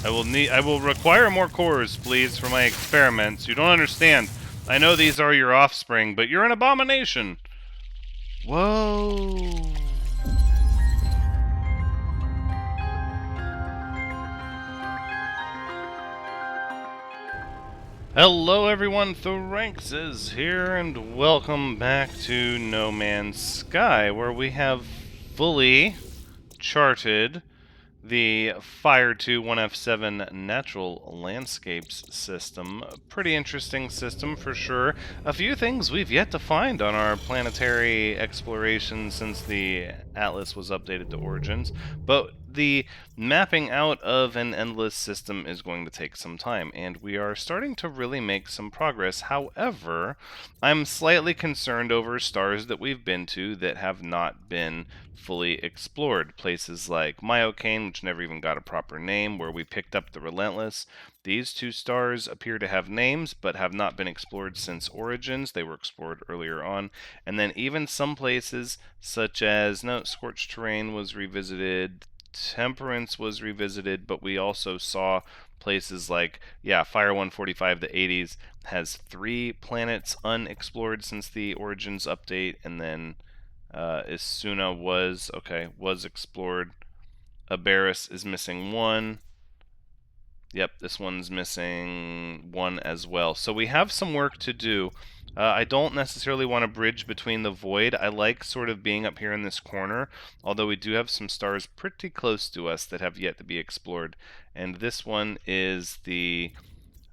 I will require more cores, please, for my experiments. You don't understand. I know these are your offspring, but you're an abomination. Whoa. Hello everyone, Thoranx is here, and welcome back to No Man's Sky, where we have fully charted the Fire 2 1F7 Natural Landscapes system. A pretty interesting system for sure. A few things we've yet to find on our planetary exploration since the Atlas was updated to Origins, but the mapping out of an endless system is going to take some time, and we are starting to really make some progress. However, I'm slightly concerned over stars that we've been to that have not been fully explored. Places like Myocane, which never even got a proper name, where we picked up the Relentless. These two stars appear to have names, but have not been explored since Origins. They were explored earlier on. And then even some places, such as, no, Scorched Terrain was revisited, Temperance was revisited, but we also saw places like, yeah, Fire 145, the 80s, has 3 planets unexplored since the Origins update, and then Isuna was explored. Aberis is missing 1. Yep, this one's missing 1 as well. So we have some work to do. I don't necessarily want to bridge between the void. I like sort of being up here in this corner, although we do have some stars pretty close to us that have yet to be explored. And this one is the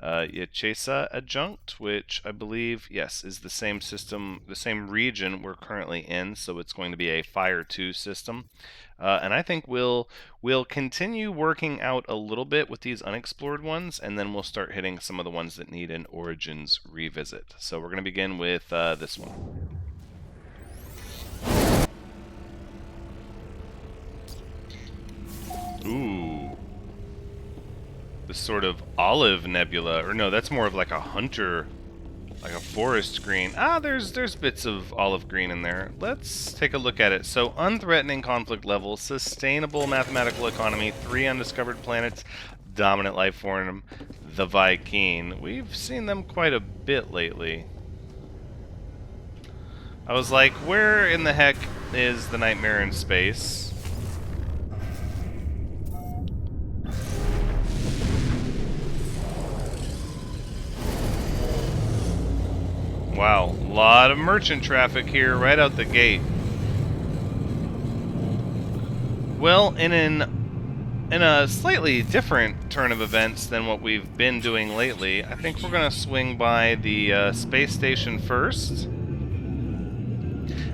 Yachesa adjunct, which I believe, yes, is the same system, the same region we're currently in, so it's going to be a Fire 2 system. And I think we'll continue working out a little bit with these unexplored ones, and then we'll start hitting some of the ones that need an Origins revisit. So we're going to begin with this one. Ooh. This sort of olive nebula, or no, that's more of like a hunter, like a forest green. There's bits of olive green in there. Let's take a look at it. So, unthreatening conflict level, sustainable mathematical economy, 3 undiscovered planets, dominant life form, the Vy'keen. We've seen them quite a bit lately. I was like, where in the heck is the Nightmare in Space? Wow, a lot of merchant traffic here right out the gate. Well, in a slightly different turn of events than what we've been doing lately, I think we're going to swing by the space station first,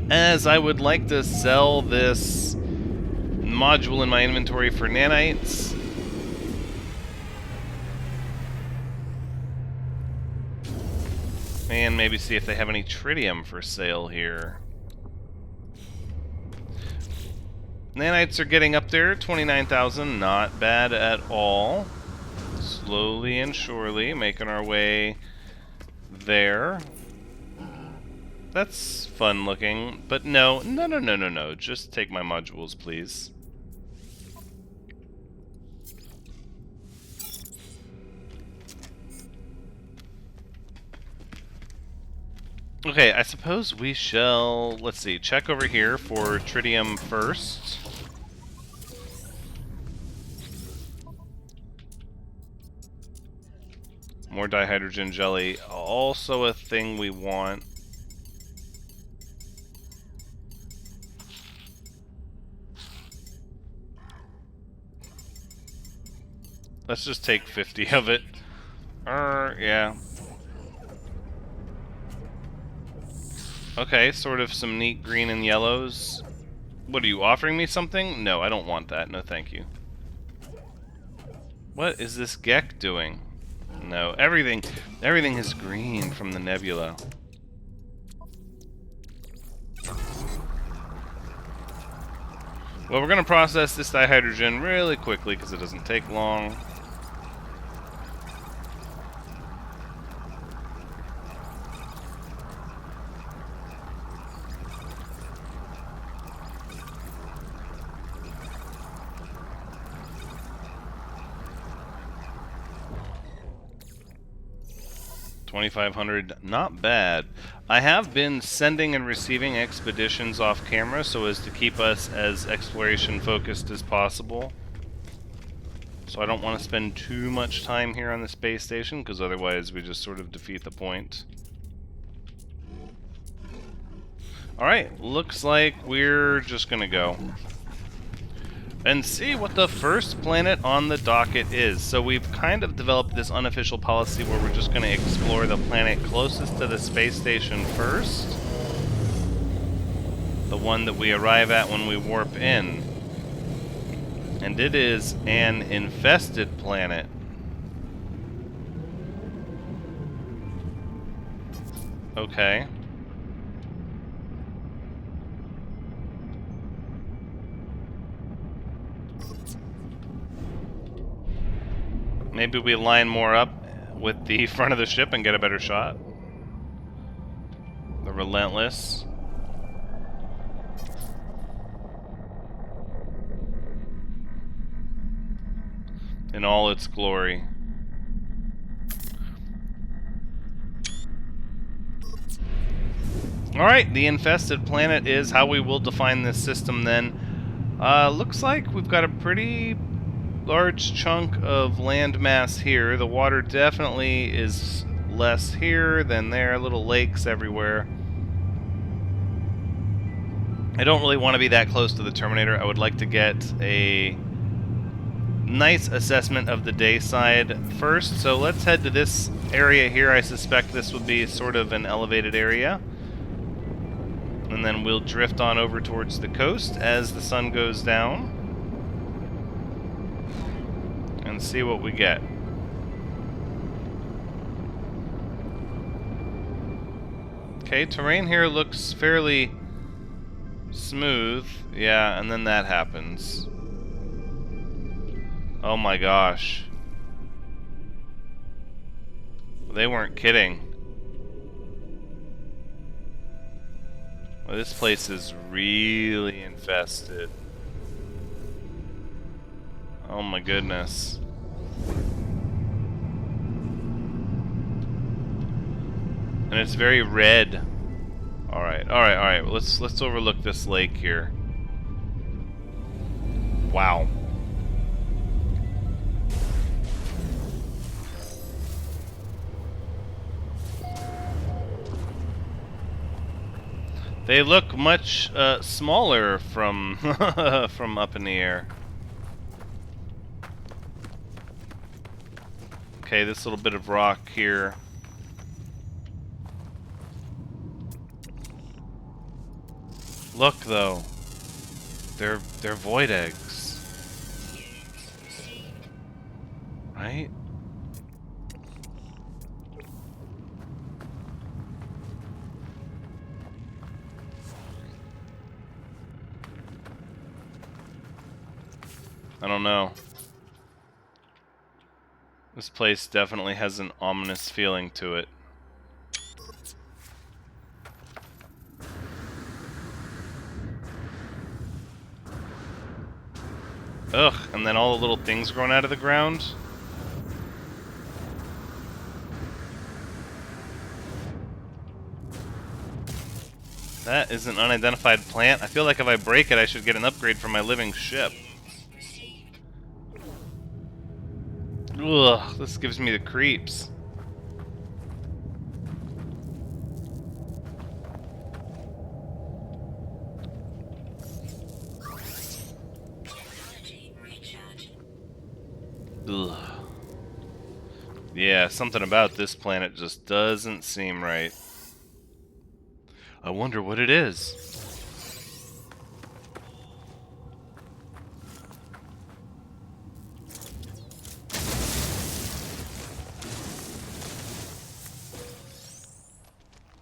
as I would like to sell this module in my inventory for nanites. And maybe see if they have any tritium for sale here. Nanites are getting up there, 29,000, not bad at all. Slowly and surely making our way there. That's fun looking, but no, just take my modules, please. Okay, I suppose we shall, let's see, check over here for tritium first. More dihydrogen jelly, also a thing we want. Let's just take 50 of it. Yeah. Okay, sort of some neat green and yellows. What, are you offering me something? No, I don't want that. No, thank you. What is this Gek doing? No, everything is green from the nebula. Well, we're going to process this dihydrogen really quickly because it doesn't take long. 2,500, not bad. I have been sending and receiving expeditions off camera so as to keep us as exploration focused as possible. So I don't want to spend too much time here on the space station, because otherwise we just sort of defeat the point. Alright, looks like we're just gonna go and see what the first planet on the docket is. So we've kind of developed this unofficial policy where we're just gonna explore the planet closest to the space station first. The one that we arrive at when we warp in. And it is an infested planet. Okay. Maybe we line more up with the front of the ship and get a better shot. The Relentless. In all its glory. Alright, the infested planet is how we will define this system then. Looks like we've got a pretty large chunk of landmass here. The water definitely is less here than there. Little lakes everywhere. I don't really want to be that close to the Terminator. I would like to get a nice assessment of the day side first. So let's head to this area here. I suspect this would be sort of an elevated area. And then we'll drift on over towards the coast as the sun goes down. And see what we get. Okay, terrain here looks fairly smooth. Yeah, and then that happens. Oh my gosh. They weren't kidding. Well, this place is really infested. Oh my goodness. And it's very red. Alright, alright, alright. Well, let's overlook this lake here. Wow. They look much smaller from from up in the air. Okay, this little bit of rock here. Look though, they're void eggs, right? I don't know. This place definitely has an ominous feeling to it. Ugh, and then all the little things growing out of the ground. That is an unidentified plant. I feel like if I break it, I should get an upgrade for my living ship. Ugh, this gives me the creeps. Ugh. Yeah, something about this planet just doesn't seem right. I wonder what it is.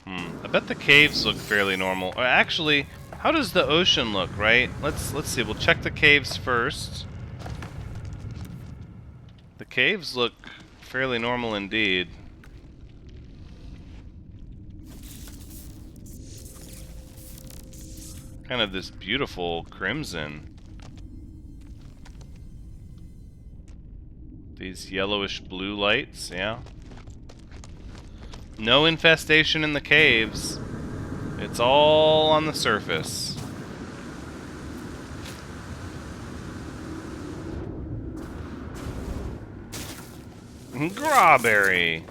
I bet the caves look fairly normal. Or actually, how does the ocean look, right? Let's see. We'll check the caves first. The caves look fairly normal indeed. Kind of this beautiful crimson. These yellowish blue lights, yeah. No infestation in the caves. It's all on the surface. Strawberry.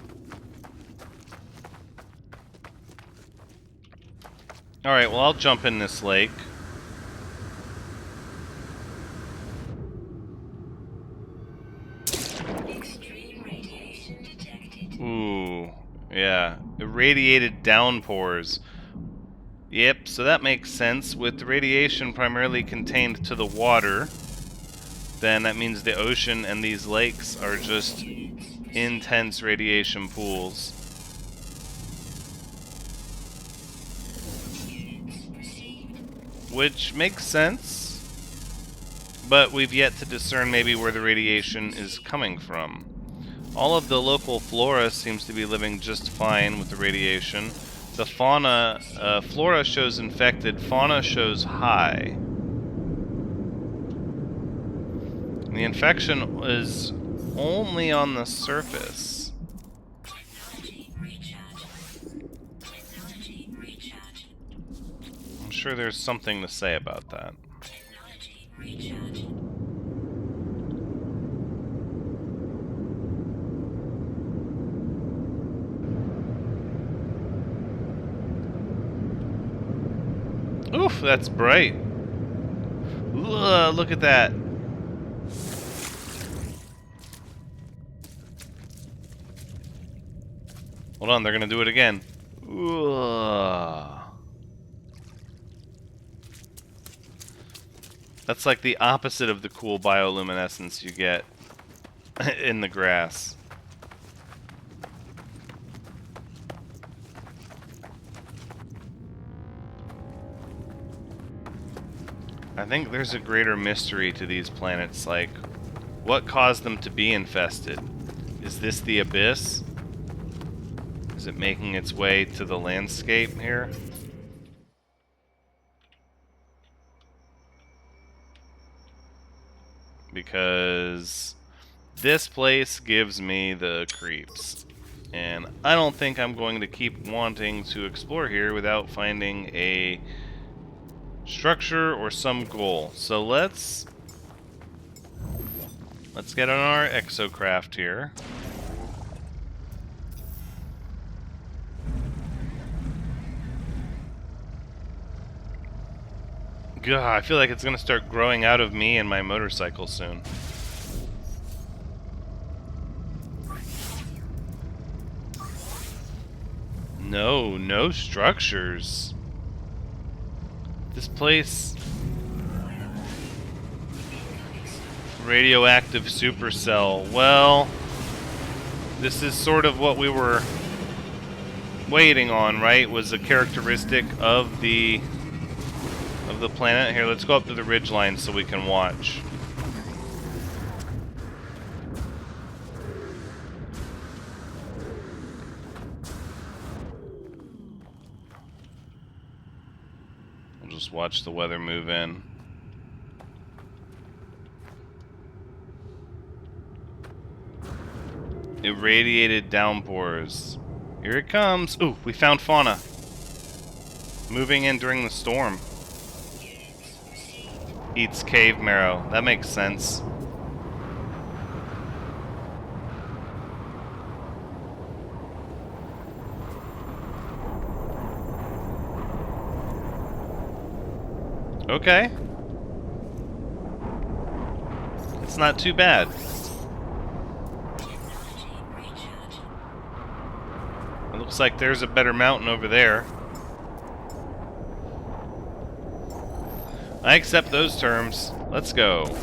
Alright, well, I'll jump in this lake. Extreme radiation detected. Ooh, yeah. Irradiated downpours. Yep, so that makes sense. With the radiation primarily contained to the water, then that means the ocean and these lakes are just intense radiation pools. Which makes sense, but we've yet to discern maybe where the radiation is coming from. All of the local flora seems to be living just fine with the radiation. The fauna, flora shows infected, fauna shows high. The infection is only on the surface. Technology recharge. Technology recharge. I'm sure there's something to say about that. Technology recharge. Oof, that's bright. Ugh, look at that. Hold on, they're gonna do it again. Ugh. That's like the opposite of the cool bioluminescence you get in the grass. I think there's a greater mystery to these planets, like, what caused them to be infested? Is this the abyss? Is it making its way to the landscape here? Because this place gives me the creeps. And I don't think I'm going to keep wanting to explore here without finding a structure or some goal. So let's get on our exocraft here. God, I feel like it's gonna start growing out of me and my motorcycle soon. No structures. This place... Radioactive supercell. Well, this is sort of what we were waiting on, right? Was a characteristic of the planet. Here, let's go up to the ridgeline so we can watch. We'll just watch the weather move in. Irradiated downpours. Here it comes. Ooh, we found fauna. Moving in during the storm. Eats cave marrow. That makes sense. Okay. It's not too bad. It looks like there's a better mountain over there. I accept those terms. Let's go.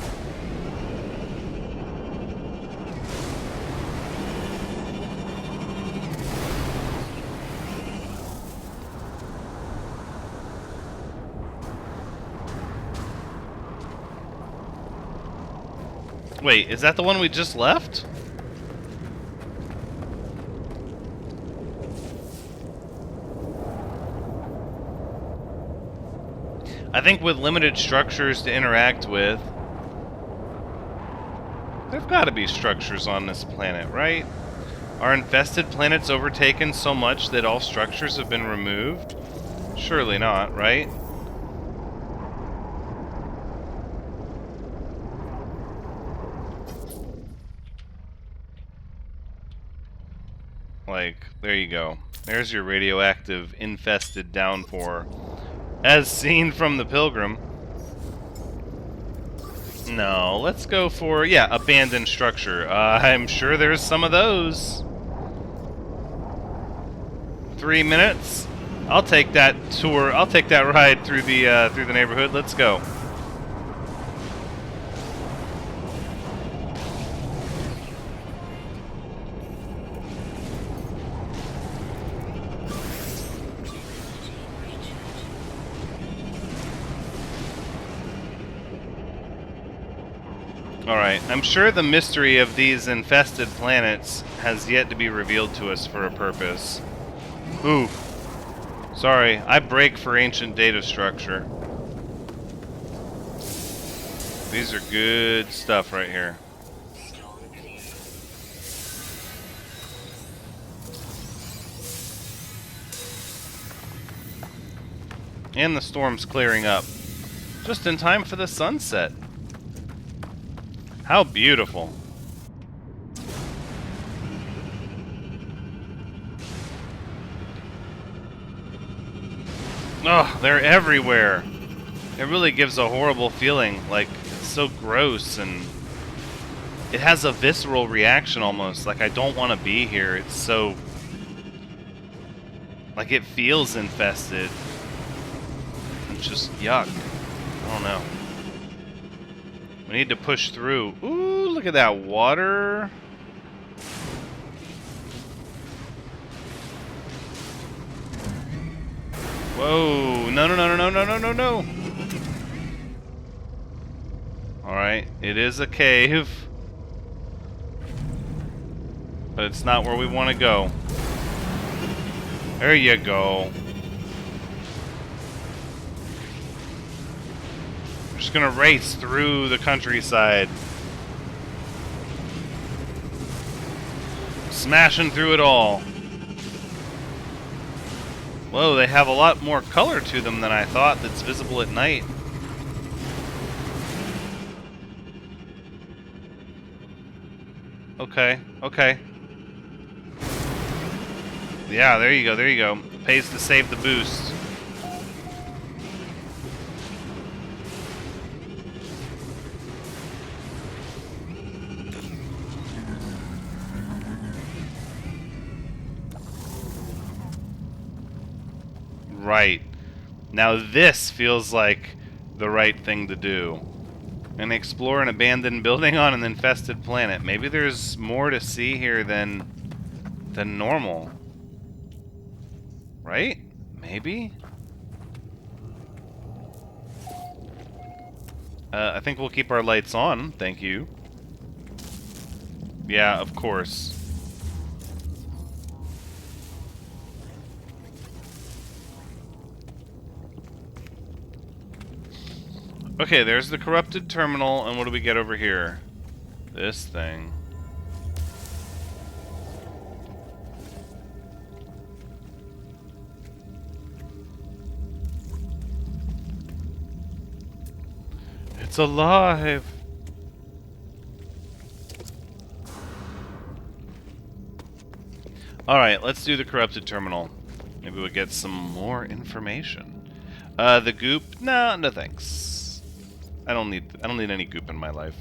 Wait, is that the one we just left? I think with limited structures to interact with, there've got to be structures on this planet, right? Are infested planets overtaken so much that all structures have been removed? Surely not, right? Like, there you go. There's your radioactive infested downpour. As seen from the Pilgrim. No, let's go for, yeah, abandoned structure. I'm sure there's some of those. 3 minutes? I'll take that tour. I'll take that ride through the neighborhood. Let's go. Alright, I'm sure the mystery of these infested planets has yet to be revealed to us for a purpose. Ooh. Sorry, I break for ancient data structure. These are good stuff right here. And the storm's clearing up. Just in time for the sunset. How beautiful. Oh, they're everywhere. It really gives a horrible feeling, like it's so gross, and it has a visceral reaction almost, like I don't want to be here. It's so, like it feels infested. It's just yuck. I don't know. We need to push through. Ooh, look at that water. Whoa, no, no, no, no, no, no, no, no. Alright, it is a cave. But it's not where we want to go. There you go. We're just gonna race through the countryside. Smashing through it all. Whoa, they have a lot more color to them than I thought that's visible at night. Okay, okay. Yeah, there you go, there you go. Pays to save the boost. Right. Now this feels like the right thing to do. And explore an abandoned building on an infested planet. Maybe there's more to see here than normal. Right? Maybe? I think we'll keep our lights on, thank you. Yeah, of course. Okay, there's the corrupted terminal, and what do we get over here? This thing. It's alive! Alright, let's do the corrupted terminal. Maybe we'll get some more information. The goop? No, no thanks. I don't need any goop in my life.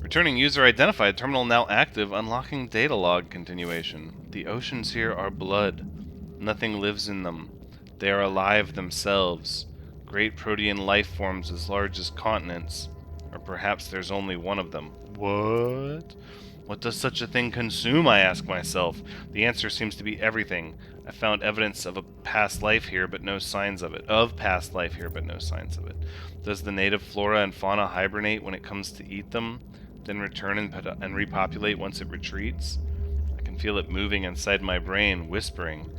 Returning user identified. Terminal now active. Unlocking data log continuation. The oceans here are blood. Nothing lives in them. They are alive themselves. Great protean life forms as large as continents. Or perhaps there's only one of them. What? What does such a thing consume, I ask myself. The answer seems to be everything. I found evidence of a past life here, but no signs of it. Of past life here, but no signs of it. Does the native flora and fauna hibernate when it comes to eat them, then return and repopulate once it retreats? I can feel it moving inside my brain, whispering.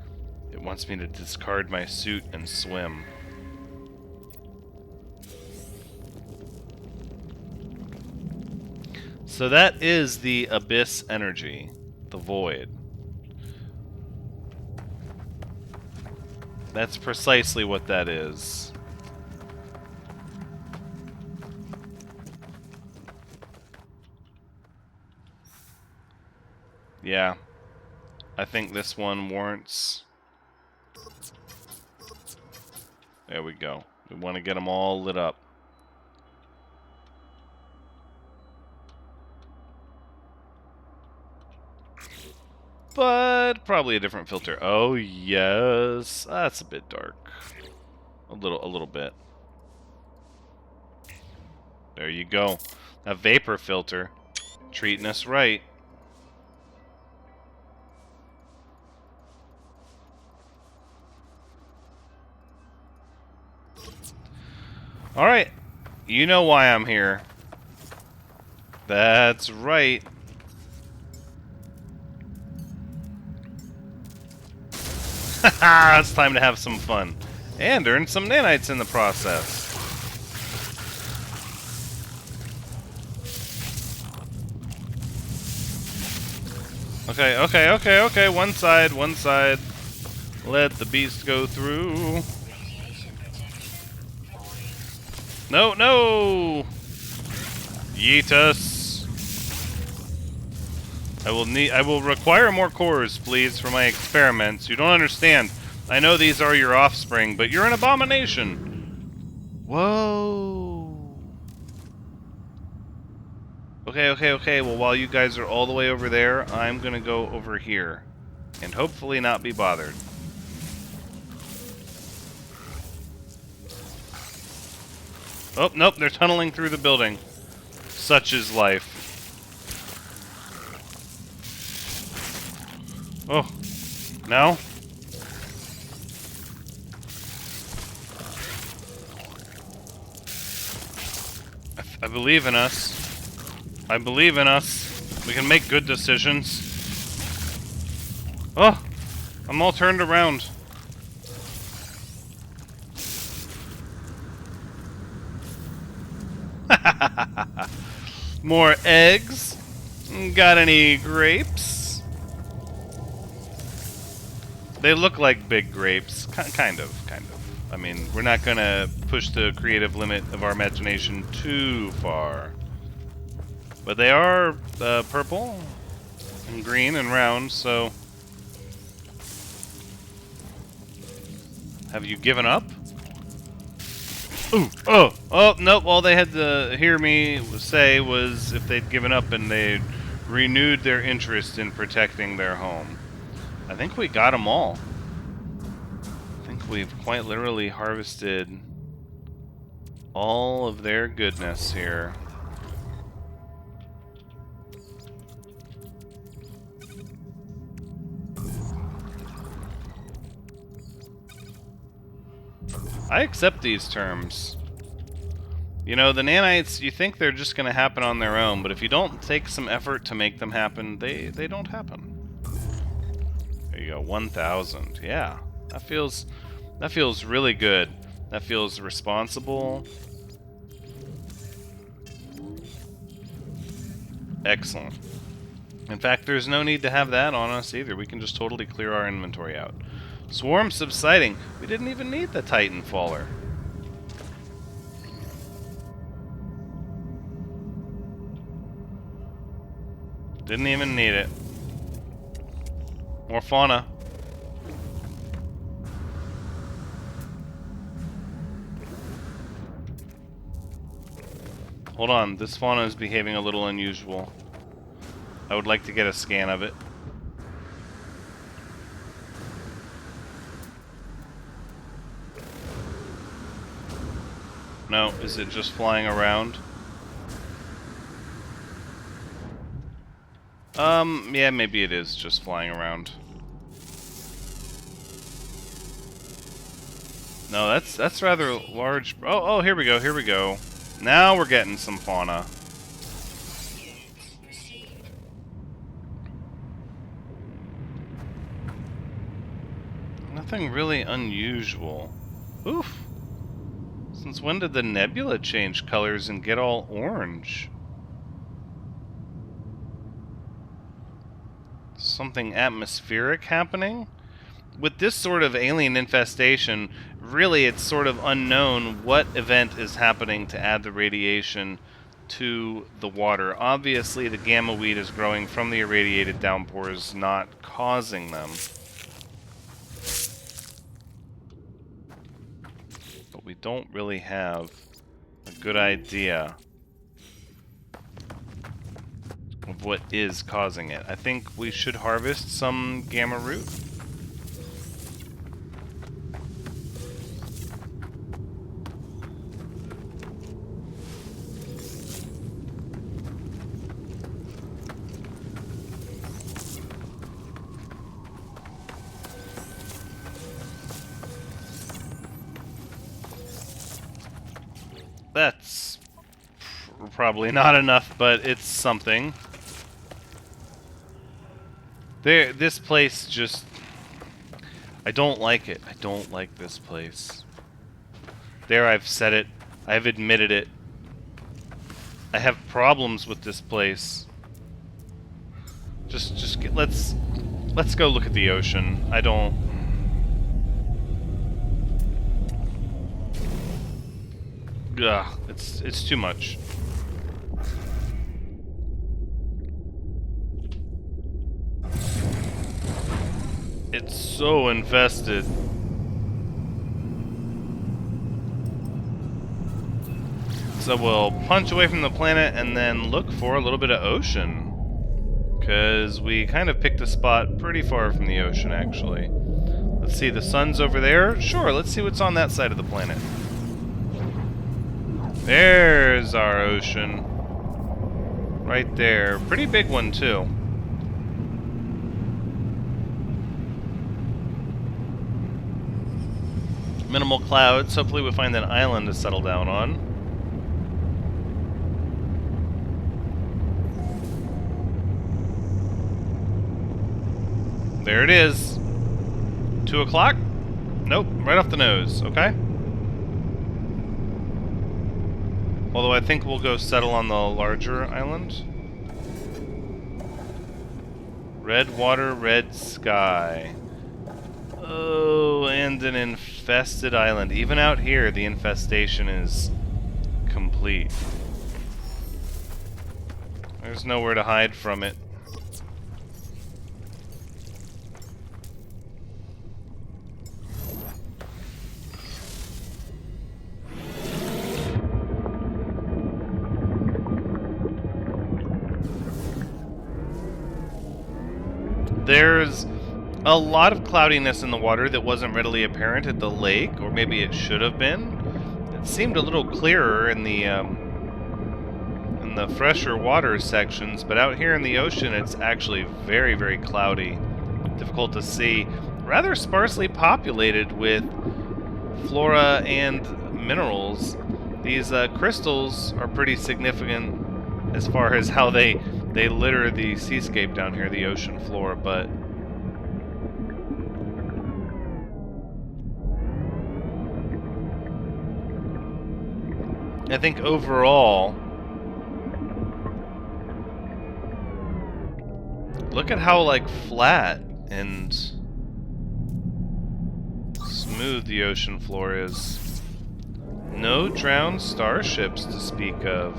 It wants me to discard my suit and swim. So that is the abyss energy. the void. That's precisely what that is. Yeah. I think this one warrants... There we go. We want to get them all lit up. But probably a different filter. Oh, yes. That's a bit dark. A little bit. There you go. A vapor filter. Treating us right. Alright. You know why I'm here. That's right. Haha, it's time to have some fun. And earn some nanites in the process. Okay. One side. Let the beast go through. No! Yeet us. I will require more cores, please, for my experiments. You don't understand. I know these are your offspring, but you're an abomination. Whoa. Okay. Well, while you guys are all the way over there, I'm gonna go over here. And hopefully not be bothered. Oh, nope, they're tunneling through the building. Such is life. Oh, no? I believe in us. I believe in us. We can make good decisions. Oh, I'm all turned around. More eggs? Got any grapes? They look like big grapes. Kind of. I mean, we're not gonna push the creative limit of our imagination too far. But they are purple and green and round, so... Have you given up? Ooh, oh, nope, all they had to hear me say was if they'd given up and they'd renewed their interest in protecting their home. I think we got them all. I think we've quite literally harvested all of their goodness here. I accept these terms. You know, the nanites, you think they're just going to happen on their own, but if you don't take some effort to make them happen, they don't happen. There you go, 1,000. Yeah, that feels really good. That feels responsible. Excellent. In fact, there's no need to have that on us either. We can just totally clear our inventory out. Swarm subsiding. We didn't even need the Titan Faller. Didn't even need it. More fauna. Hold on, this fauna is behaving a little unusual. I would like to get a scan of it. No, is it just flying around? Yeah, maybe it is just flying around. No, that's rather large. Oh, here we go. Now we're getting some fauna. Nothing really unusual. Oof. Since when did the nebula change colors and get all orange? something atmospheric happening. With this sort of alien infestation, really it's sort of unknown what event is happening to add the radiation to the water. Obviously, the gamma weed is growing from the irradiated downpours, not causing them. But we don't really have a good idea of what is causing it. I think we should harvest some gamma root. That's probably not enough, but it's something. This place just... I don't like it. I don't like this place. There, I've said it. I've admitted it. I have problems with this place. Let's go look at the ocean. I don't... Ugh, it's too much. It's so infested. So we'll punch away from the planet and then look for a little bit of ocean. Because we kind of picked a spot pretty far from the ocean, actually. Let's see, the sun's over there. Sure, let's see what's on that side of the planet. There's our ocean. Right there. Pretty big one, too. Minimal clouds. Hopefully we find an island to settle down on. There it is. 2 o'clock? Nope, right off the nose. Okay. Although I think we'll go settle on the larger island. Red water, red sky. Oh, and an infested island. Even out here, the infestation is complete. There's nowhere to hide from it. There's a lot of cloudiness in the water that wasn't readily apparent at the lake, or maybe it should have been. It seemed a little clearer in the fresher water sections, but out here in the ocean it's actually very, very cloudy. Difficult to see. Rather sparsely populated with flora and minerals. These crystals are pretty significant as far as how they litter the seascape down here, the ocean floor, but I think overall, look at how like flat and smooth the ocean floor is. No drowned starships to speak of.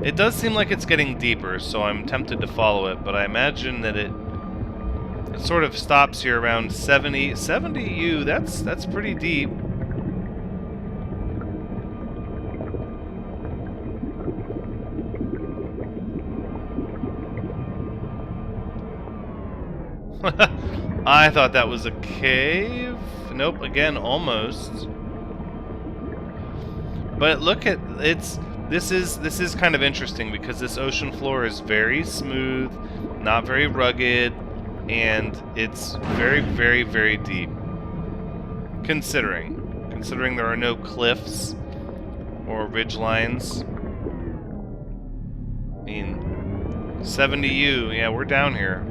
It does seem like it's getting deeper, so I'm tempted to follow it, but I imagine that it sort of stops here around 70 U. That's pretty deep. I thought that was a cave. Nope, again, almost. But look at this is kind of interesting because this ocean floor is very smooth, not very rugged, and it's very, very, very deep. Considering there are no cliffs or ridge lines. I mean, 70 U, yeah, we're down here.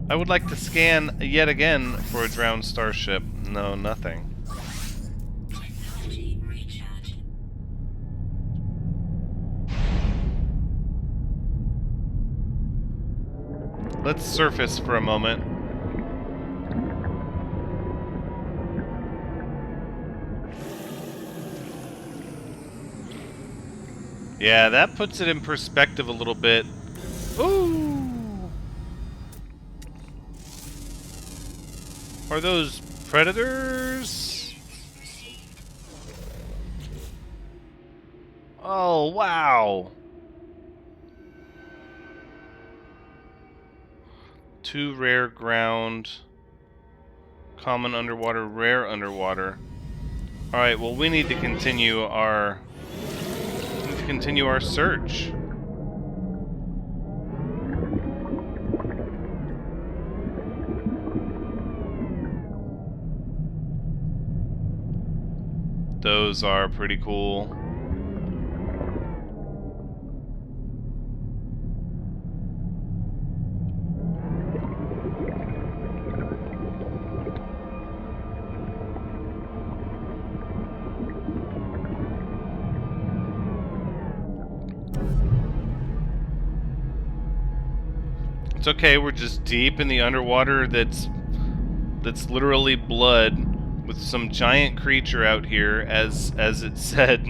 I would like to scan yet again for a drowned starship. No, nothing. Technology Let's surface for a moment. Yeah, that puts it in perspective a little bit. Ooh! Are those predators? Oh, wow! 2 rare ground, common underwater, rare underwater. Alright, well we need to continue our search. Those are pretty cool. It's okay, we're just deep in the underwater that's literally blood with some giant creature out here, as it said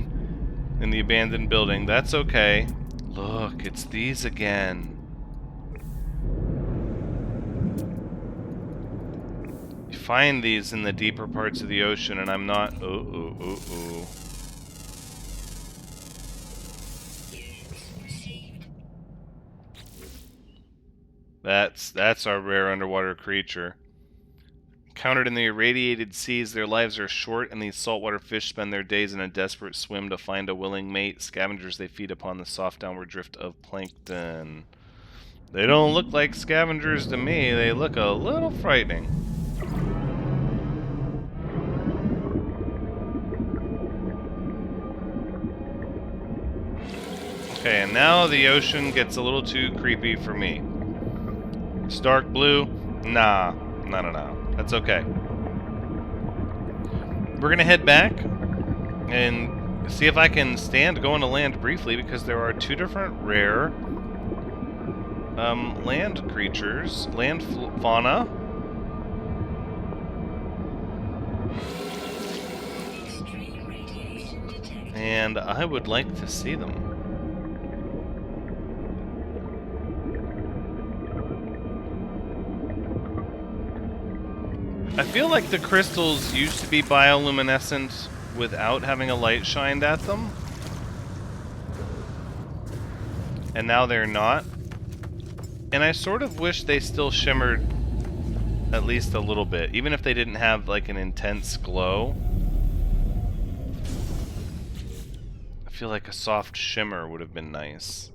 in the abandoned building. That's okay. Look, it's these again. You find these in the deeper parts of the ocean, and I'm not... Ooh. That's our rare underwater creature. Encountered in the irradiated seas, their lives are short, and these saltwater fish spend their days in a desperate swim to find a willing mate. Scavengers, they feed upon the soft downward drift of plankton. They don't look like scavengers to me. They look a little frightening. Okay, and now the ocean gets a little too creepy for me. It's dark blue. Nah. No. That's okay. We're gonna head back and see if I can stand going to land briefly, because there are 2 different rare land creatures, land fauna. And I would like to see them. I feel like the crystals used to be bioluminescent without having a light shined at them. And now they're not. And I sort of wish they still shimmered at least a little bit, even if they didn't have like an intense glow. I feel like a soft shimmer would have been nice.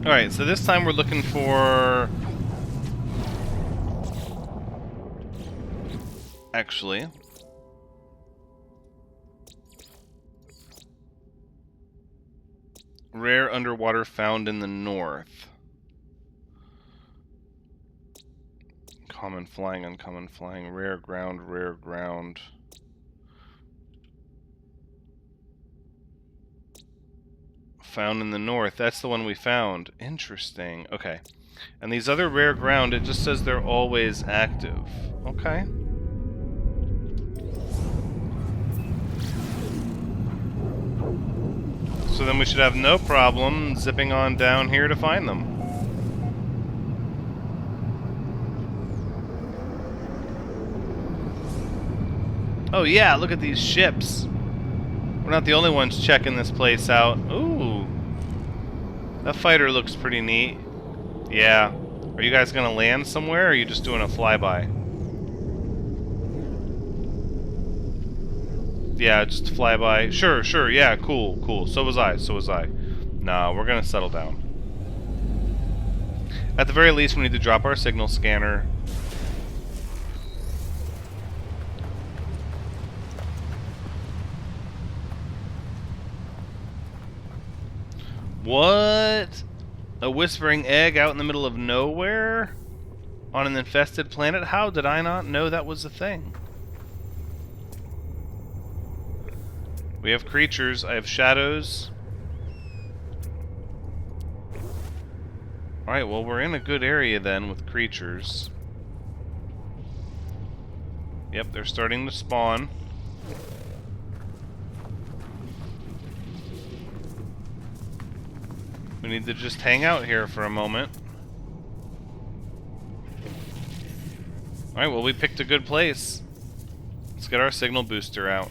Alright, so this time we're looking for... Actually... Rare underwater found in the north. Common flying, uncommon flying, rare ground, rare ground. Found in the north. That's the one we found. Interesting. Okay. And these other rare ground, it just says they're always active. Okay. So then we should have no problem zipping on down here to find them. Oh yeah, look at these ships. We're not the only ones checking this place out. Ooh. That fighter looks pretty neat. Yeah. Are you guys gonna land somewhere, or are you just doing a flyby? Yeah, just flyby. Sure, yeah, cool. So was I. No, we're gonna settle down. At the very least, we need to drop our signal scanner. What? A whispering egg out in the middle of nowhere? On an infested planet? How did I not know that was a thing? We have creatures. I have shadows. Alright, well, we're in a good area then with creatures. Yep, they're starting to spawn. We need to just hang out here for a moment. Alright, well, we picked a good place. Let's get our signal booster out.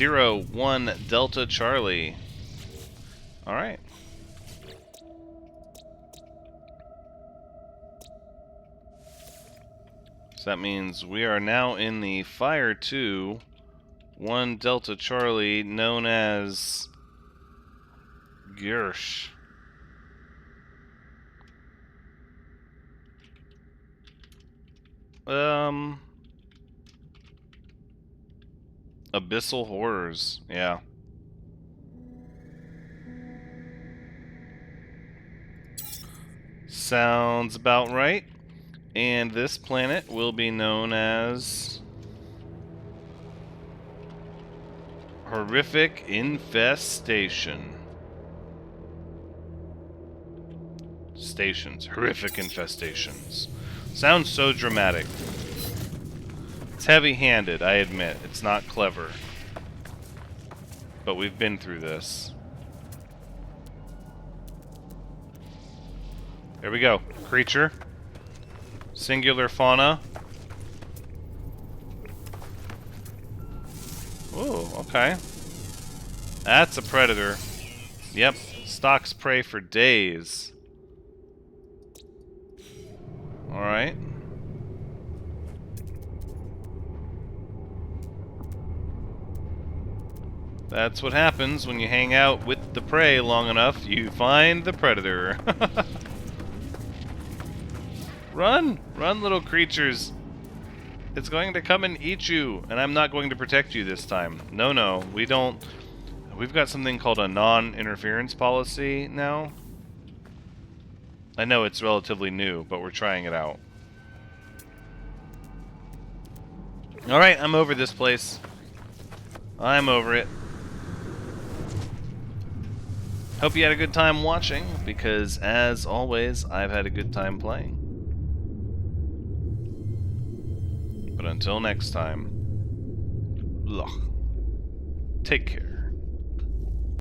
01 Delta Charlie. Alright. So that means we are now in the Fire 2, 1 Delta Charlie, known as Gersh. Abyssal Horrors, yeah. Sounds about right. And this planet will be known as Horrific Infestation. Stations. Horrific Infestations. Sounds so dramatic. It's heavy-handed, I admit. It's not clever. But we've been through this. There we go. Creature. Singular fauna. Ooh, okay. That's a predator. Yep. Stalks prey for days. Alright. That's what happens when you hang out with the prey long enough. You find the predator. Run! Run, little creatures. It's going to come and eat you, and I'm not going to protect you this time. No, no, we don't. We've got something called a non-interference policy now. I know it's relatively new, but we're trying it out. Alright, I'm over this place. I'm over it. Hope you had a good time watching, because as always, I've had a good time playing. But until next time, take care.